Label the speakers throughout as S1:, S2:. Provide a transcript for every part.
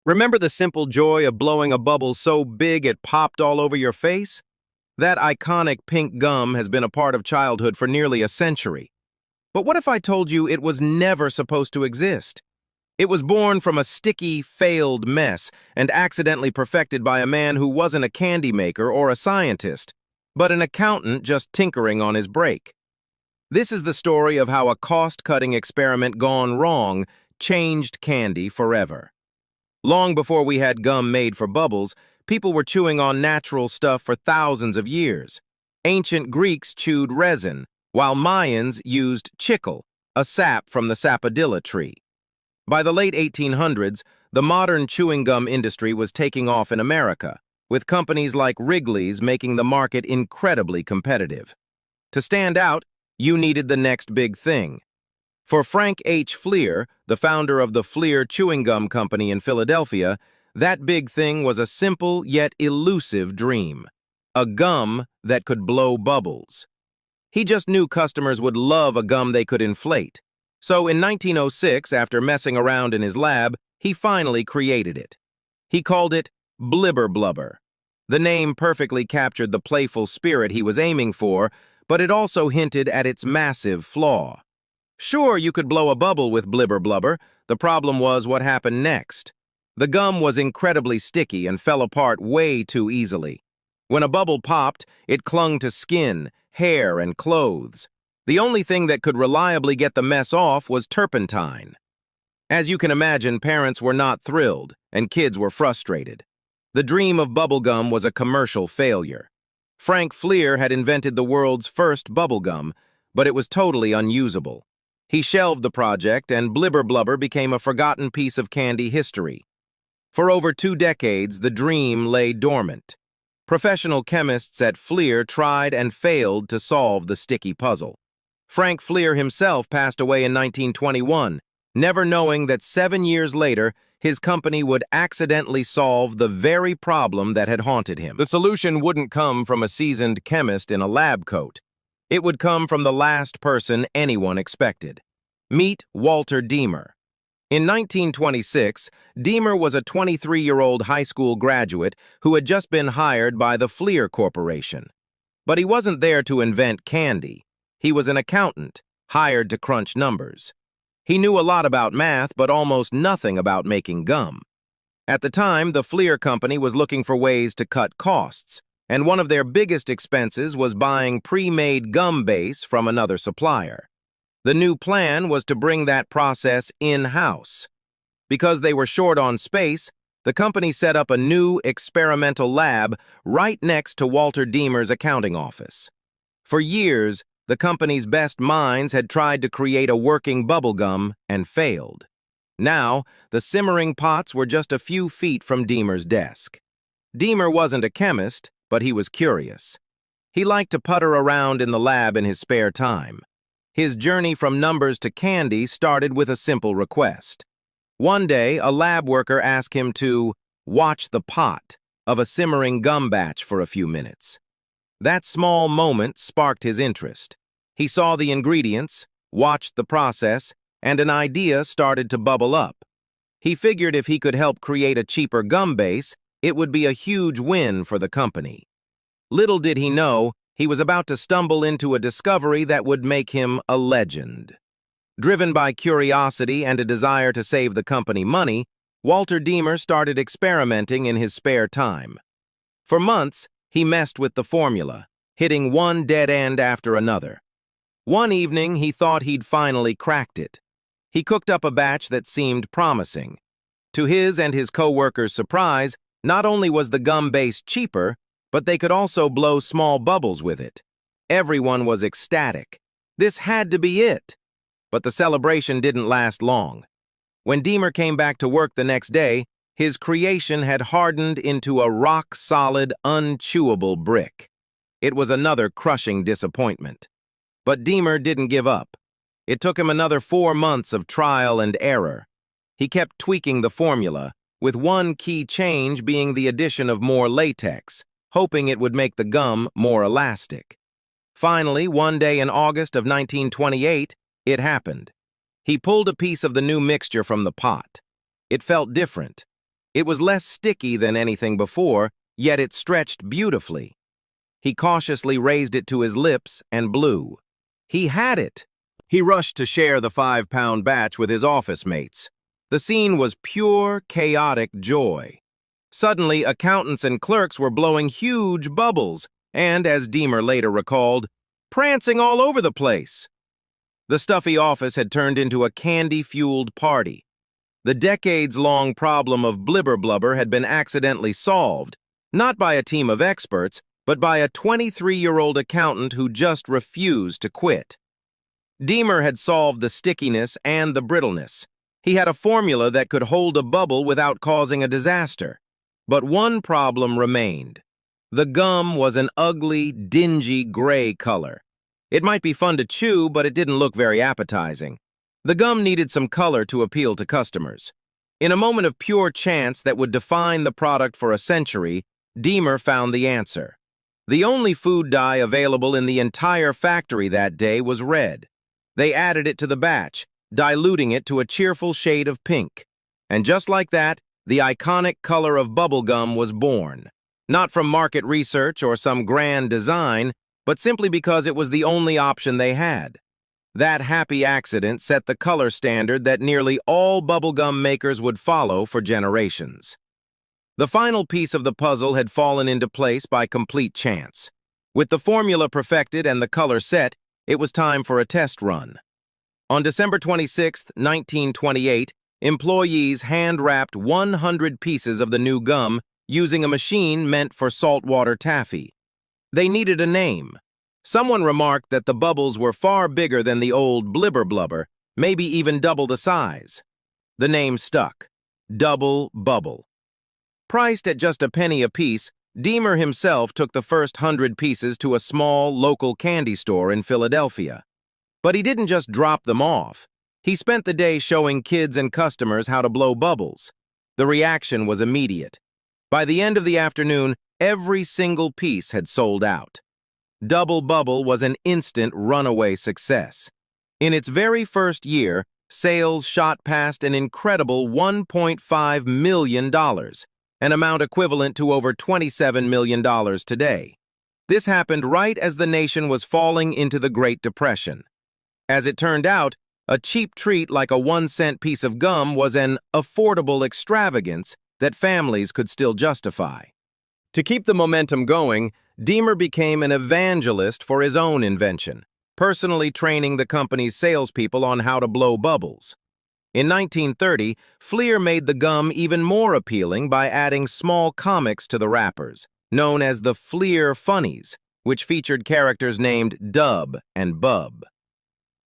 S1: Remember the simple joy of blowing a bubble so big it popped all over your face? That iconic pink gum has been a part of childhood for nearly a century. But what if I told you it was never supposed to exist? It was born from a sticky, failed mess and accidentally perfected by a man who wasn't a candy maker or a scientist, but an accountant just tinkering on his break. This is the story of how a cost-cutting experiment gone wrong changed candy forever. Long before we had gum made for bubbles, people were chewing on natural stuff for thousands of years. Ancient Greeks chewed resin, while Mayans used chicle, a sap from the sapodilla tree. By the late 1800s, the modern chewing gum industry was taking off in America, with companies like Wrigley's making the market incredibly competitive. To stand out, you needed the next big thing. For Frank H. Fleer, the founder of the Fleer Chewing Gum Company in Philadelphia, that big thing was a simple yet elusive dream. A gum that could blow bubbles. He just knew customers would love a gum they could inflate. So in 1906, after messing around in his lab, he finally created it. He called it Blibber Blubber. The name perfectly captured the playful spirit he was aiming for, but it also hinted at its massive flaw. Sure, you could blow a bubble with Blibber Blubber. The problem was what happened next. The gum was incredibly sticky and fell apart way too easily. When a bubble popped, it clung to skin, hair, and clothes. The only thing that could reliably get the mess off was turpentine. As you can imagine, parents were not thrilled, and kids were frustrated. The dream of bubblegum was a commercial failure. Frank Fleer had invented the world's first bubblegum, but it was totally unusable. He shelved the project, and Blibber Blubber became a forgotten piece of candy history. For over 2 decades, the dream lay dormant. Professional chemists at Fleer tried and failed to solve the sticky puzzle. Frank Fleer himself passed away in 1921, never knowing that 7 years later, his company would accidentally solve the very problem that had haunted him. The solution wouldn't come from a seasoned chemist in a lab coat. It would come from the last person anyone expected. Meet Walter Deemer. In 1926, Deemer was a 23-year-old high school graduate who had just been hired by the Fleer Corporation. But he wasn't there to invent candy. He was an accountant, hired to crunch numbers. He knew a lot about math, but almost nothing about making gum. At the time, the Fleer Company was looking for ways to cut costs, and one of their biggest expenses was buying pre-made gum base from another supplier. The new plan was to bring that process in-house. Because they were short on space, the company set up a new experimental lab right next to Walter Deemer's accounting office. For years, the company's best minds had tried to create a working bubblegum and failed. Now, the simmering pots were just a few feet from Deemer's desk. Deemer wasn't a chemist, but he was curious. He liked to putter around in the lab in his spare time. His journey from numbers to candy started with a simple request. One day, a lab worker asked him to watch the pot of a simmering gum batch for a few minutes. That small moment sparked his interest. He saw the ingredients, watched the process, and an idea started to bubble up. He figured if he could help create a cheaper gum base, it would be a huge win for the company. Little did he know, he was about to stumble into a discovery that would make him a legend. Driven by curiosity and a desire to save the company money, Walter Deemer started experimenting in his spare time. For months, he messed with the formula, hitting one dead end after another. One evening, he thought he'd finally cracked it. He cooked up a batch that seemed promising. To his and his co-workers' surprise, not only was the gum base cheaper, but they could also blow small bubbles with it. Everyone was ecstatic. This had to be it. But the celebration didn't last long. When Deemer came back to work the next day, his creation had hardened into a rock-solid, unchewable brick. It was another crushing disappointment. But Deemer didn't give up. It took him another 4 months of trial and error. He kept tweaking the formula, with one key change being the addition of more latex, hoping it would make the gum more elastic. Finally, one day in August of 1928, it happened. He pulled a piece of the new mixture from the pot. It felt different. It was less sticky than anything before, yet it stretched beautifully. He cautiously raised it to his lips and blew. He had it! He rushed to share the 5-pound batch with his office mates. The scene was pure, chaotic joy. Suddenly, accountants and clerks were blowing huge bubbles, and, as Deemer later recalled, prancing all over the place. The stuffy office had turned into a candy-fueled party. The decades-long problem of blibber blubber had been accidentally solved, not by a team of experts, but by a 23-year-old accountant who just refused to quit. Deemer had solved the stickiness and the brittleness. He had a formula that could hold a bubble without causing a disaster. But one problem remained. The gum was an ugly, dingy gray color. It might be fun to chew, but it didn't look very appetizing. The gum needed some color to appeal to customers. In a moment of pure chance that would define the product for a century, Deemer found the answer. The only food dye available in the entire factory that day was red. They added it to the batch, diluting it to a cheerful shade of pink. And just like that, the iconic color of bubblegum was born. Not from market research or some grand design, but simply because it was the only option they had. That happy accident set the color standard that nearly all bubblegum makers would follow for generations. The final piece of the puzzle had fallen into place by complete chance. With the formula perfected and the color set, it was time for a test run. On December 26, 1928, employees hand-wrapped 100 pieces of the new gum using a machine meant for saltwater taffy. They needed a name. Someone remarked that the bubbles were far bigger than the old blibber blubber, maybe even double the size. The name stuck. Double Bubble. Priced at just a penny apiece, Deemer himself took the first 100 pieces to a small, local candy store in Philadelphia. But he didn't just drop them off. He spent the day showing kids and customers how to blow bubbles. The reaction was immediate. By the end of the afternoon, every single piece had sold out. Double Bubble was an instant runaway success. In its very first year, sales shot past an incredible $1.5 million, an amount equivalent to over $27 million today. This happened right as the nation was falling into the Great Depression. As it turned out, a cheap treat like a 1-cent piece of gum was an affordable extravagance that families could still justify. To keep the momentum going, Deemer became an evangelist for his own invention, personally training the company's salespeople on how to blow bubbles. In 1930, Fleer made the gum even more appealing by adding small comics to the wrappers, known as the Fleer Funnies, which featured characters named Dub and Bub.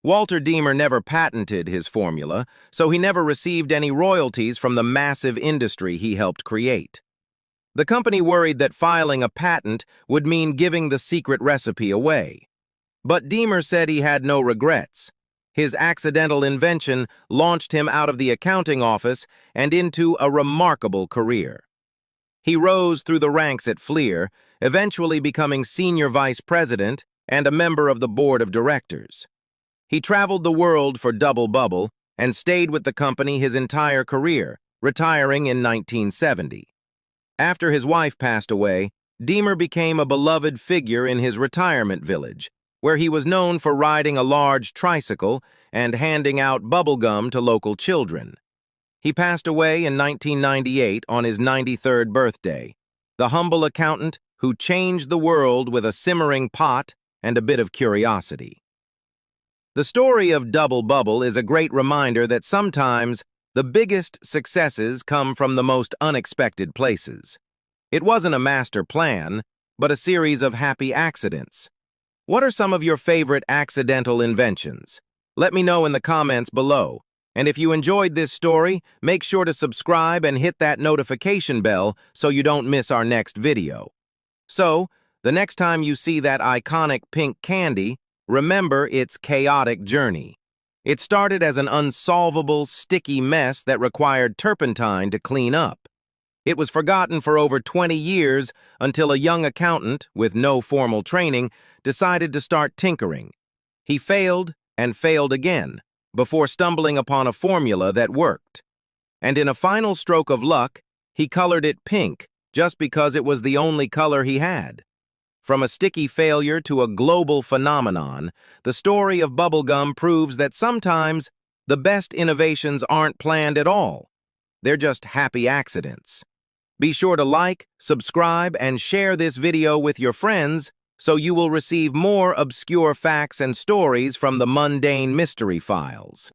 S1: Walter Deemer never patented his formula, so he never received any royalties from the massive industry he helped create. The company worried that filing a patent would mean giving the secret recipe away. But Deemer said he had no regrets. His accidental invention launched him out of the accounting office and into a remarkable career. He rose through the ranks at Fleer, eventually becoming senior vice president and a member of the board of directors. He traveled the world for Double Bubble and stayed with the company his entire career, retiring in 1970. After his wife passed away, Deemer became a beloved figure in his retirement village, where he was known for riding a large tricycle and handing out bubblegum to local children. He passed away in 1998 on his 93rd birthday, the humble accountant who changed the world with a simmering pot and a bit of curiosity. The story of Double Bubble is a great reminder that sometimes the biggest successes come from the most unexpected places. It wasn't a master plan, but a series of happy accidents. What are some of your favorite accidental inventions? Let me know in the comments below. And if you enjoyed this story, make sure to subscribe and hit that notification bell so you don't miss our next video. So, the next time you see that iconic pink candy, remember its chaotic journey. It started as an unsolvable, sticky mess that required turpentine to clean up. It was forgotten for over 20 years until a young accountant, with no formal training, decided to start tinkering. He failed and failed again, before stumbling upon a formula that worked. And in a final stroke of luck, He colored it pink just because it was the only color he had. From a sticky failure to a global phenomenon, the story of bubblegum proves that sometimes the best innovations aren't planned at all. They're just happy accidents. Be sure to like, subscribe, and share this video with your friends so you will receive more obscure facts and stories from the Mundane Mystery Files.